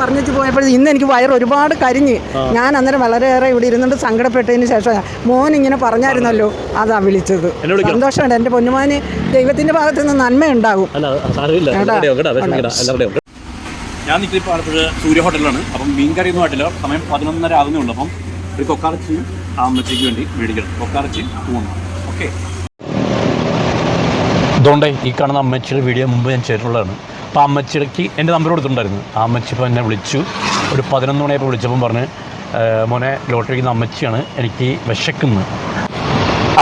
പറഞ്ഞിട്ട് പോയപ്പോൾ ഇന്ന് എനിക്ക് വയറ് ഒരുപാട് കരിഞ്ഞ്. ഞാൻ അന്നേരം വളരെയേറെ ഇവിടെ ഇരുന്നിട്ട് സങ്കടപ്പെട്ടതിന് ശേഷം മോൻ ഇങ്ങനെ പറഞ്ഞായിരുന്നല്ലോ, അതാ വിളിച്ചത്. സന്തോഷമുണ്ട്. എൻ്റെ പൊന്നുമാന് ദൈവത്തിൻ്റെ ഭാഗത്ത് നിന്ന് നന്മയുണ്ടാകും. ഞാൻ നിൽക്കിപ്പോൾ ആലപ്പുഴ സൂര്യ ഹോട്ടലിലാണ്. അപ്പം മീൻകറി ഒന്നും ആയിട്ടില്ല, സമയം 11:30 ആകുന്നേ ഉള്ളൂ. അപ്പം ഒരു കൊക്കാറച്ചിയും ആ അമ്മച്ചിക്ക് വേണ്ടി മേടിക്കണം. കൊക്കാറച്ചിയും ഊണും. ഓക്കെ. അതുകൊണ്ട് ഈ കാണുന്ന അമ്മച്ചിയുടെ വീഡിയോ മുമ്പ് ഞാൻ ചെയ്തിട്ടുള്ളതാണ്. അപ്പോൾ അമ്മച്ചിക്ക് എൻ്റെ നമ്പർ കൊടുത്തിട്ടുണ്ടായിരുന്നു. ആ അമ്മച്ചി ഇപ്പോൾ എന്നെ വിളിച്ചു. ഒരു 11 മണിയായപ്പോൾ വിളിച്ചപ്പം പറഞ്ഞ്, മോനെ ലോട്ടറി വയ്ക്കുന്ന അമ്മച്ചിയാണ്, എനിക്ക് വിശക്കുന്നു.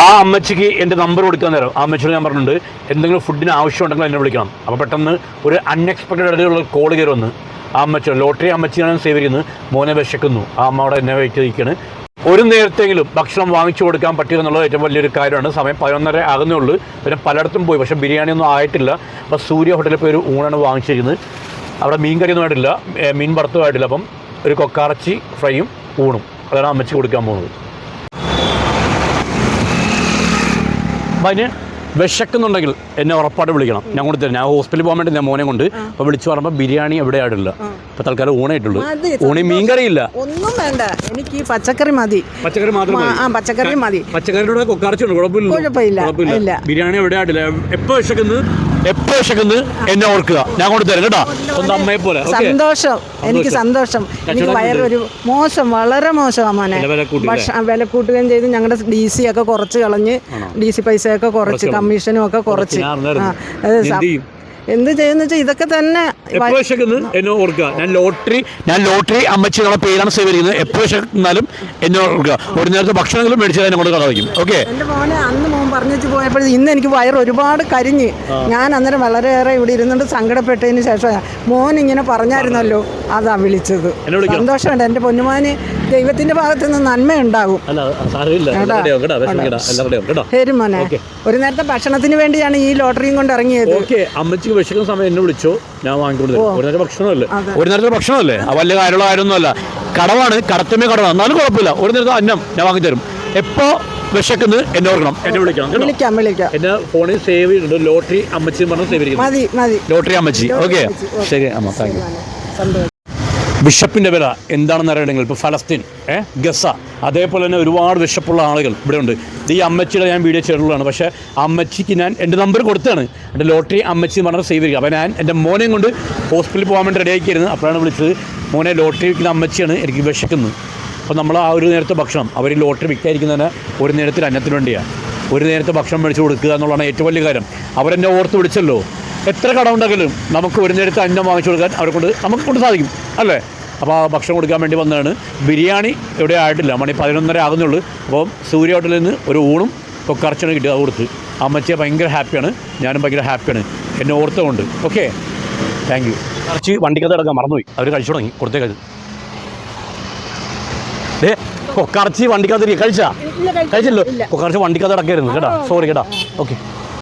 ആ അമ്മച്ചിക്ക് എൻ്റെ നമ്പർ കൊടുക്കാൻ നേരം ആ അമ്മച്ചിയോട് ഞാൻ പറഞ്ഞിട്ടുണ്ട്, എന്തെങ്കിലും ഫുഡിന് ആവശ്യമുണ്ടെങ്കിൽ എന്നെ വിളിക്കണം. അപ്പോൾ പെട്ടെന്ന് ഒരു അൺഎക്സ്പെക്റ്റഡ് ആയിട്ടുള്ള കോൾ കയറി വന്ന് ആ അമ്മച്ചി ലോട്ടറി അമ്മച്ചിയാണ് സേവ് ചെയ്യുന്നത്, മോനെ വിശക്കുന്നു. ആ അമ്മ അവിടെ എന്നെ വെയിറ്റ് ചെയ്തിരിക്കുകയാണ്. ഒരു നേരത്തെങ്കിലും ഭക്ഷണം വാങ്ങിച്ചു കൊടുക്കാൻ പറ്റുക എന്നുള്ളത് ഏറ്റവും വലിയൊരു കാര്യമാണ്. സമയം 11:30 ആകുന്നേ ഉള്ളൂ. പിന്നെ പലയിടത്തും പോയി, പക്ഷേ ബിരിയാണി ഒന്നും ആയിട്ടില്ല. അപ്പോൾ സൂര്യ ഹോട്ടലിൽ പോയി ഒരു ഊണാണ് വാങ്ങിച്ചിരിക്കുന്നത്. അവിടെ മീൻ കറിയൊന്നും ആയിട്ടില്ല, മീൻ വറുത്തും ആയിട്ടില്ല. അപ്പം ഒരു കൊക്കാറച്ചി ഫ്രൈയും ഊണും അതാണ് അമ്മച്ചി കൊടുക്കാൻ പോകുന്നത്. അപ്പം അതിന് വിശക്കുന്നുണ്ടെങ്കിൽ എന്നെ ഉറപ്പായിട്ട് വിളിക്കണം, ഞാൻ കൊണ്ട് തരാം. ഞാൻ ഹോസ്പിറ്റലിൽ പോകാൻ വേണ്ടി ഞാൻ മോനെ കൊണ്ട് അപ്പോൾ വിളിച്ചു പറയുമ്പോൾ ബിരിയാണി എവിടെ ആയിട്ടില്ല. ഇപ്പോൾ തൽക്കാലം ഊണായിട്ടുള്ളൂ. ഊണി മീൻകറിയില്ല, ഒന്നും വേണ്ട, എനിക്ക് പച്ചക്കറി മതി. പച്ചക്കറി മാത്രം പച്ചക്കറി മതി. പച്ചക്കറിയുടെ കൊക്കാറച്ചുണ്ട്, കുഴപ്പമില്ല. ബിരിയാണി എവിടെ ആയിട്ടില്ല. എപ്പോൾ വിശക്കുന്നു എന്നെ ഓർക്കുക, ഞാൻ കൊണ്ട് തരാം കേട്ടോ. ഒന്ന് അമ്മയെ പോലെ. സന്തോഷം, എനിക്ക് സന്തോഷം. എനിക്ക് വയറൊരു മോശം, വളരെ മോശമാണ് മോനെ. വില കൂട്ടുകയും ചെയ്ത് ഞങ്ങളുടെ DC ഒക്കെ കുറച്ച് കളഞ്ഞ്, DC പൈസയൊക്കെ കുറച്ച്, കമ്മീഷനും ഒക്കെ കുറച്ച്. എന്ത് ചെയ്യുന്ന വെച്ചാൽ ഇതൊക്കെ തന്നെ. എന്നെ ഓർക്കുക, ഞാൻ ലോട്ടറി അമ്മച്ചി നമ്മളെ പേരാണ് സേവ് ചെയ്യുന്നത്. എപ്പോൾ വിശക്കുന്നാലും എന്നെ ഓർക്കുക. ഒരു നേരത്തെ ഭക്ഷണമെങ്കിലും മേടിച്ചാൽ എന്നെ കൊണ്ട് കട വയ്ക്കും. ഓക്കെ. എൻ്റെ മോനെ അന്ന് മോൻ പറഞ്ഞിട്ട് പോയപ്പോൾ ഇന്ന് എനിക്ക് വയറ് ഒരുപാട് കരിഞ്ഞ്. ഞാൻ അന്നേരം വളരെയേറെ ഇവിടെ ഇരുന്നിട്ട് സങ്കടപ്പെട്ടതിന് ശേഷം മോൻ ഇങ്ങനെ പറഞ്ഞായിരുന്നല്ലോ, അതാ വിളിച്ചത്. സന്തോഷമുണ്ട്. എൻ്റെ പൊന്നുമാന് ദൈവത്തിൻ്റെ ഭാഗത്ത് നിന്ന് നന്മയുണ്ടാകും. ശരി മോനെ, ഒരു നേരത്തെ ഭക്ഷണത്തിന് വേണ്ടിയാണ് ഈ ലോട്ടറിയും കൊണ്ട് ഇറങ്ങിയത്. അമ്മച്ചിക്ക് വിശക്കുന്ന സമയം എന്നെ വിളിച്ചോ, ഞാൻ വാങ്ങിക്കൊണ്ടു. ഒരു നേരത്തെ ഭക്ഷണമല്ലേ, വലിയ കാര്യമുള്ള കാര്യമൊന്നുമല്ല. കടവാണ്, കടത്തുമേ കടവാണ്, എന്നാലും കുഴപ്പമില്ല. ഒരു നേരത്തെ അന്നം ഞാൻ വാങ്ങിത്തരും. എപ്പോൾ വിശക്കുന്നത് എന്നെ ഓർക്കണം, എന്നെ വിളിക്കാം. എന്നെ ഫോണിൽ സേവ് ചെയ്തിട്ടുണ്ട്, ലോട്ടറി അമ്മച്ചി പറഞ്ഞ് സേവ് ചെയ്യും. ലോട്ടറി അമ്മച്ചി. ഓക്കെ, ശരി അമ്മ, താങ്ക് യു. ബിഷപ്പിൻ്റെ വില എന്താണെന്ന് അറിയണമെങ്കിൽ ഇപ്പോൾ ഫലസ്തീൻ, ഗസ, അതേപോലെ തന്നെ ഒരുപാട് വിശപ്പുള്ള ആളുകൾ ഇവിടെ ഉണ്ട്. ഈ അമ്മച്ചിയുടെ ഞാൻ വീഡിയോ ചെയ്തിട്ടുള്ളതാണ്. പക്ഷേ അമ്മച്ചിക്ക് ഞാൻ എൻ്റെ നമ്പർ കൊടുത്താണ്, എൻ്റെ ലോട്ടറി അമ്മച്ചി എന്ന് പറഞ്ഞാൽ സേവ് ചെയ്യുക. അപ്പോൾ ഞാൻ എൻ്റെ മോനെയും കൊണ്ട് ഹോസ്പിറ്റലിൽ പോകാൻ വേണ്ടി റെഡി ആക്കിയിരുന്നു. അപ്പോഴാണ് വിളിച്ചത്, മോനെ ലോട്ടറി വിൽക്കുന്ന അമ്മച്ചിയാണ്, എനിക്ക് വിശക്കുന്നു. അപ്പോൾ നമ്മൾ ആ ഒരു നേരത്തെ ഭക്ഷണം, അവർ ലോട്ടറി വിൽക്കാതിരിക്കുന്നതിന് ഒരു നേരത്തെ അന്നത്തിന് വേണ്ടിയാണ്. ഒരു നേരത്തെ ഭക്ഷണം മേടിച്ച് കൊടുക്കുക എന്നുള്ളതാണ് ഏറ്റവും വലിയ കാര്യം. അവരെന്നെ ഓർത്ത് വിളിച്ചല്ലോ. എത്ര കട ഉണ്ടെങ്കിലും നമുക്ക് ഒരു നേരത്തെ അന്നം വാങ്ങിച്ചു കൊടുക്കാൻ നമുക്ക് കൊണ്ട് സാധിക്കും, അല്ലേ? അപ്പോൾ ആ ഭക്ഷണം കൊടുക്കാൻ വേണ്ടി വന്നതാണ്. ബിരിയാണി എവിടെ ആയിട്ടില്ല, മണി 11:30 ആകുന്നുള്ളൂ. അപ്പോൾ സൂര്യ ഹോട്ടലിൽ നിന്ന് ഒരു ഊണും കൊക്കറച്ചിനും കിട്ടി, അത് കൊടുത്ത്. അമ്മച്ചിയെ ഭയങ്കര ഹാപ്പിയാണ്, ഞാനും ഭയങ്കര ഹാപ്പിയാണ്, എന്നെ ഓർത്തുകൊണ്ട്. Okay, thank you. കുറച്ച് വണ്ടിക്കകത്ത് കിടക്കാൻ മറന്നുപോയി, അവർ കഴിച്ചു തുടങ്ങി. കൊടുത്തേക്കത് കൊക്കറച്ചി വണ്ടിക്കകത്ത് കഴിച്ചല്ലോ. കൊക്കറച്ചി വണ്ടിക്കകത്ത് കിടക്കായിരുന്നു കേട്ടോ, സോറി കേട്ടോ. ഓക്കെ.